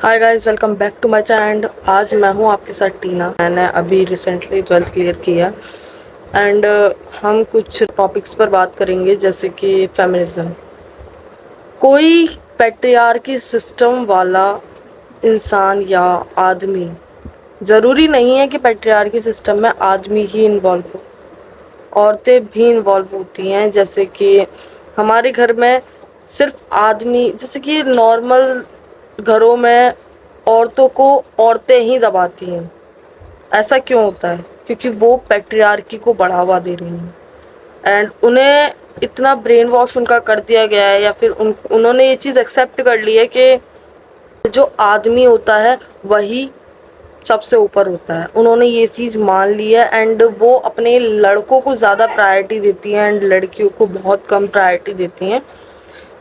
Hi guys, welcome back to my channel. आज मैं हूँ आपके साथ टीना। मैंने अभी रिसेंटली 12th क्लियर किया एंड हम कुछ टॉपिक्स पर बात करेंगे जैसे कि फेमिनिज्म। कोई पैट्रियार्की सिस्टम वाला इंसान या आदमी, ज़रूरी नहीं है कि पैट्रियार्की सिस्टम में आदमी ही इन्वॉल्व हो, औरतें भी इन्वॉल्व होती हैं। जैसे कि हमारे घर में सिर्फ आदमी, जैसे कि नॉर्मल घरों में औरतों को औरतें ही दबाती हैं। ऐसा क्यों होता है? क्योंकि वो पैट्रियार्की को बढ़ावा दे रही हैं एंड उन्हें इतना ब्रेन वॉश उनका कर दिया गया है, या फिर उन्होंने ये चीज़ एक्सेप्ट कर ली है कि जो आदमी होता है वही सबसे ऊपर होता है। उन्होंने ये चीज़ मान ली है एंड वो अपने लड़कों को ज़्यादा प्रायोरिटी देती हैं एंड लड़कियों को बहुत कम प्रायोरिटी देती हैं।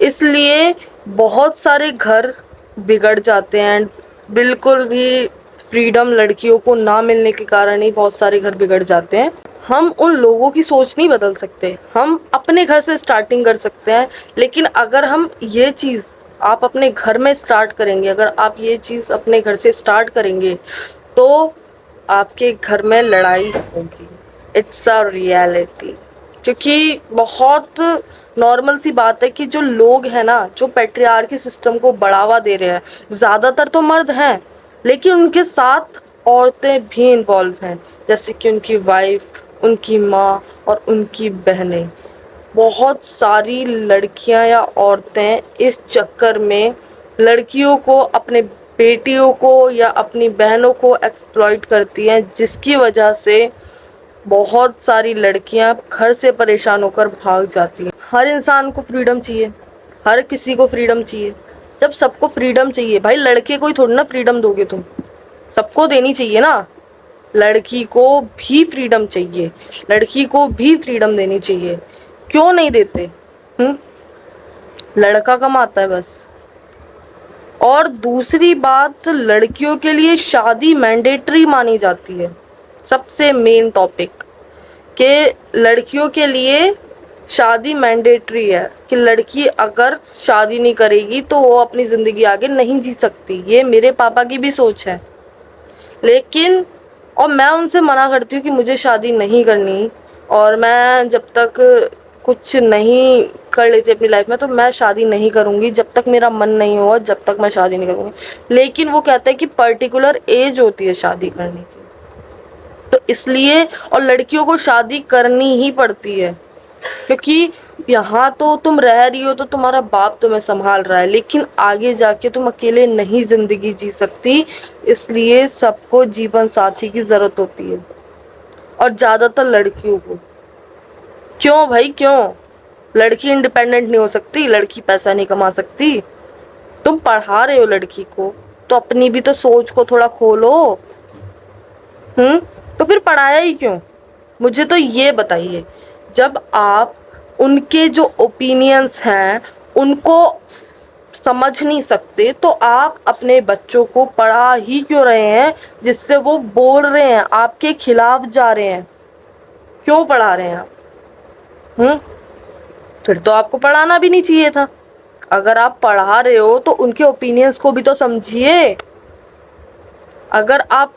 इसलिए बहुत सारे घर बिगड़ जाते हैं एंड बिल्कुल भी फ्रीडम लड़कियों को ना मिलने के कारण ही बहुत सारे घर बिगड़ जाते हैं। हम उन लोगों की सोच नहीं बदल सकते, हम अपने घर से स्टार्टिंग कर सकते हैं। लेकिन अगर हम ये चीज़ आप अपने घर में स्टार्ट करेंगे, अगर आप ये चीज़ अपने घर से स्टार्ट करेंगे तो आपके घर में लड़ाई होगी। It's a reality. क्योंकि बहुत नॉर्मल सी बात है कि जो लोग हैं ना, जो पैट्रियार्की सिस्टम को बढ़ावा दे रहे हैं, ज़्यादातर तो मर्द हैं, लेकिन उनके साथ औरतें भी इन्वॉल्व हैं। जैसे कि उनकी वाइफ, उनकी माँ और उनकी बहनें। बहुत सारी लड़कियां या औरतें इस चक्कर में लड़कियों को, अपने बेटियों को या अपनी बहनों को एक्सप्लॉइट करती हैं, जिसकी वजह से बहुत सारी लड़कियां घर से परेशान होकर भाग जाती हैं। हर इंसान को फ्रीडम चाहिए, हर किसी को फ्रीडम चाहिए। जब सबको फ्रीडम चाहिए, भाई लड़के को ही थोड़ी ना फ्रीडम दोगे तुम, सबको देनी चाहिए ना। लड़की को भी फ्रीडम चाहिए, लड़की को भी फ्रीडम देनी चाहिए। क्यों नहीं देते? लड़का कमाता है बस। और दूसरी बात, लड़कियों के लिए शादी मैंडेटरी मानी जाती है। सबसे मेन टॉपिक कि लड़कियों के लिए शादी मैंडेटरी है, कि लड़की अगर शादी नहीं करेगी तो वो अपनी ज़िंदगी आगे नहीं जी सकती। ये मेरे पापा की भी सोच है, लेकिन और मैं उनसे मना करती हूँ कि मुझे शादी नहीं करनी, और मैं जब तक कुछ नहीं कर लेती अपनी लाइफ में तो मैं शादी नहीं करूँगी। जब तक मेरा मन नहीं होगा जब तक मैं शादी नहीं करूँगी। लेकिन वो कहते हैं कि पर्टिकुलर एज होती है शादी करने की, तो इसलिए और लड़कियों को शादी करनी ही पड़ती है। क्योंकि यहाँ तो तुम रह रही हो तो तुम्हारा बाप तुम्हें संभाल रहा है, लेकिन आगे जाके तुम अकेले नहीं ज़िंदगी जी सकती। इसलिए सबको जीवन साथी की ज़रूरत होती है, और ज़्यादातर लड़कियों को। क्यों भाई, क्यों? लड़की इंडिपेंडेंट नहीं हो सकती? लड़की पैसा नहीं कमा सकती? तुम पढ़ा रहे हो लड़की को तो अपनी भी तो सोच को थोड़ा खोलो। तो फिर पढ़ाया ही क्यों? मुझे तो ये बताइए, जब आप उनके जो ओपिनियंस हैं उनको समझ नहीं सकते तो आप अपने बच्चों को पढ़ा ही क्यों रहे हैं, जिससे वो बोल रहे हैं, आपके खिलाफ जा रहे हैं? क्यों पढ़ा रहे हैं आप? फिर तो आपको पढ़ाना भी नहीं चाहिए था। अगर आप पढ़ा रहे हो तो उनके ओपिनियंस को भी तो समझिए। अगर आप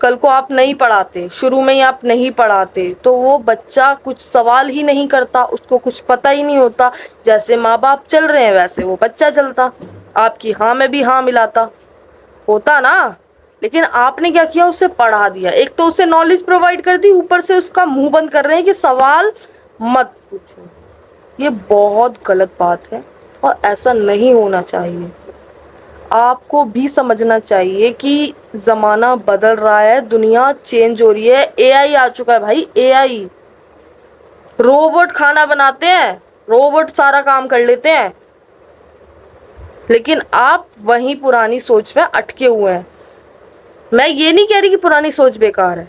कल को आप नहीं पढ़ाते, शुरू में ही आप नहीं पढ़ाते, तो वो बच्चा कुछ सवाल ही नहीं करता, उसको कुछ पता ही नहीं होता। जैसे माँ बाप चल रहे हैं वैसे वो बच्चा चलता, आपकी हाँ में भी हाँ मिलाता होता ना। लेकिन आपने क्या किया, उसे पढ़ा दिया। एक तो उसे नॉलेज प्रोवाइड कर दी, ऊपर से उसका मुंह बंद कर रहे हैं कि सवाल मत पूछो। ये बहुत गलत बात है और ऐसा नहीं होना चाहिए। आपको भी समझना चाहिए कि ज़माना बदल रहा है, दुनिया चेंज हो रही है। एआई आ चुका है भाई, एआई। रोबोट खाना बनाते हैं, रोबोट सारा काम कर लेते हैं, लेकिन आप वहीं पुरानी सोच में अटके हुए हैं। मैं ये नहीं कह रही कि पुरानी सोच बेकार है,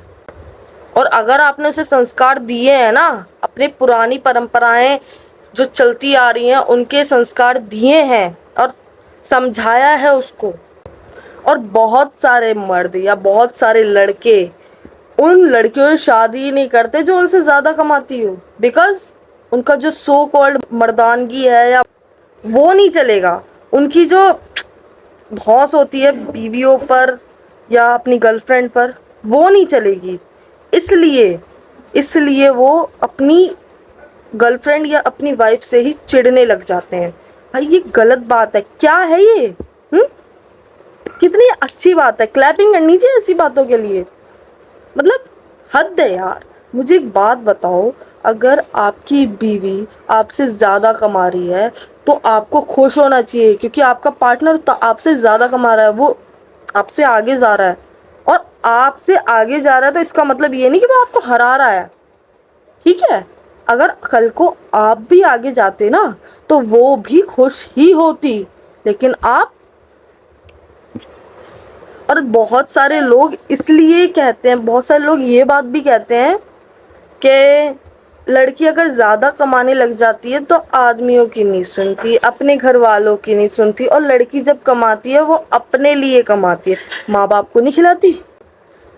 और अगर आपने उसे संस्कार दिए हैं ना, अपने पुरानी परंपराएं जो चलती आ रही हैं उनके संस्कार दिए हैं और समझाया है उसको, और बहुत सारे मर्द या बहुत सारे लड़के उन लड़कियों से शादी नहीं करते जो उनसे ज़्यादा कमाती हो, बिकॉज उनका जो सो कॉल्ड मर्दानगी है या वो नहीं चलेगा। उनकी जो धौंस होती है बीवियों पर या अपनी गर्लफ्रेंड पर, वो नहीं चलेगी। इसलिए वो अपनी गर्लफ्रेंड या अपनी वाइफ से ही चिढ़ने लग जाते हैं। भाई ये गलत बात है, क्या है ये? कितनी अच्छी बात है, क्लैपिंग करनी चाहिए ऐसी बातों के लिए। मतलब हद है यार। मुझे एक बात बताओ, अगर आपकी बीवी आपसे ज़्यादा कमा रही है तो आपको खुश होना चाहिए, क्योंकि आपका पार्टनर तो आपसे ज़्यादा कमा रहा है, वो आपसे आगे जा रहा है। और आपसे आगे जा रहा है तो इसका मतलब ये नहीं कि वो आपको हरा रहा है, ठीक है? अगर कल को आप भी आगे जाते ना तो वो भी खुश ही होती, लेकिन आप। और बहुत सारे लोग इसलिए कहते हैं, बहुत सारे लोग ये बात भी कहते हैं कि लड़की अगर ज़्यादा कमाने लग जाती है तो आदमियों की नहीं सुनती, अपने घर वालों की नहीं सुनती, और लड़की जब कमाती है वो अपने लिए कमाती है, माँ बाप को नहीं खिलाती।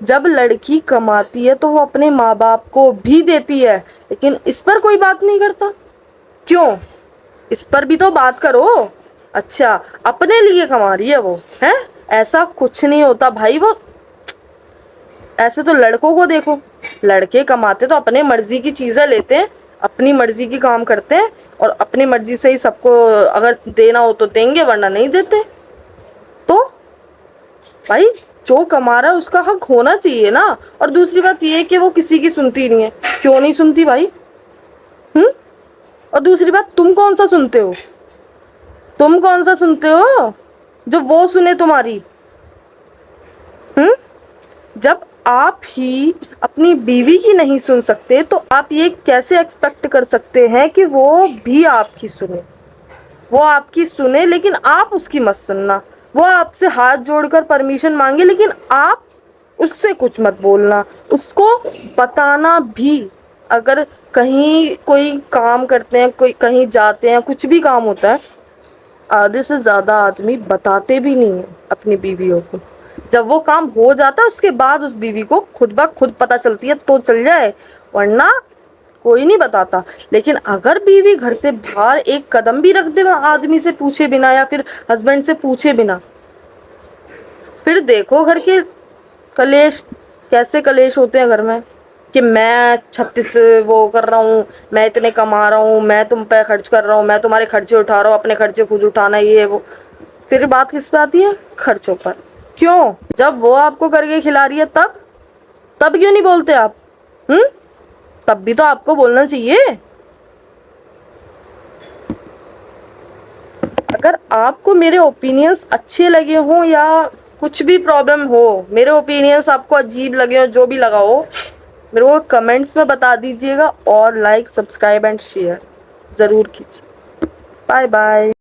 जब लड़की कमाती है तो वो अपने माँ बाप को भी देती है, लेकिन इस पर कोई बात नहीं करता। क्यों? इस पर भी तो बात करो। अच्छा, अपने लिए कमा रही है वो, है? ऐसा कुछ नहीं होता भाई। वो ऐसे तो लड़कों को देखो, लड़के कमाते तो अपने मर्जी की चीज़ें लेते हैं, अपनी मर्जी की काम करते हैं, और अपनी मर्जी से ही सबको अगर देना हो तो देंगे, वरना नहीं देते। तो भाई जो कमा रहा है उसका हक होना चाहिए ना। और दूसरी बात ये है कि वो किसी की सुनती नहीं है। क्यों नहीं सुनती भाई? और दूसरी बात, तुम कौन सा सुनते हो? तुम कौन सा सुनते हो जो वो सुने तुम्हारी? जब आप ही अपनी बीवी की नहीं सुन सकते तो आप ये कैसे एक्सपेक्ट कर सकते हैं कि वो भी आपकी सुने? वो आपकी सुने लेकिन आप उसकी मत सुनना। वो आपसे हाथ जोड़कर परमिशन मांगे लेकिन आप उससे कुछ मत बोलना, उसको बताना भी। अगर कहीं कोई काम करते हैं, कोई कहीं जाते हैं, कुछ भी काम होता है, आधे से ज़्यादा आदमी बताते भी नहीं है अपनी बीवियों को। जब वो काम हो जाता है उसके बाद उस बीवी को खुद ब खुद पता चलती है तो चल जाए, वरना कोई नहीं बताता। लेकिन अगर बीवी घर से बाहर एक कदम भी रख दे आदमी से पूछे बिना या फिर हस्बैंड से पूछे बिना, फिर देखो घर के कलेश, कैसे कलेश होते हैं घर में कि मैं 36 वो कर रहा हूँ, मैं इतने कमा रहा हूँ, मैं तुम पे खर्च कर रहा हूँ, मैं तुम्हारे खर्चे उठा रहा हूँ, अपने खर्चे खुद उठाना, ये वो। फिर बात किस पे आती है? खर्चों पर। क्यों? जब वो आपको करके खिला रही है तब क्यों नहीं बोलते आप? तब भी तो आपको बोलना चाहिए। अगर आपको मेरे ओपिनियंस अच्छे लगे हों या कुछ भी प्रॉब्लम हो, मेरे ओपिनियंस आपको अजीब लगे हो, जो भी लगा हो, मेरे को कमेंट्स में बता दीजिएगा। और लाइक, सब्सक्राइब एंड शेयर ज़रूर कीजिए। Bye bye.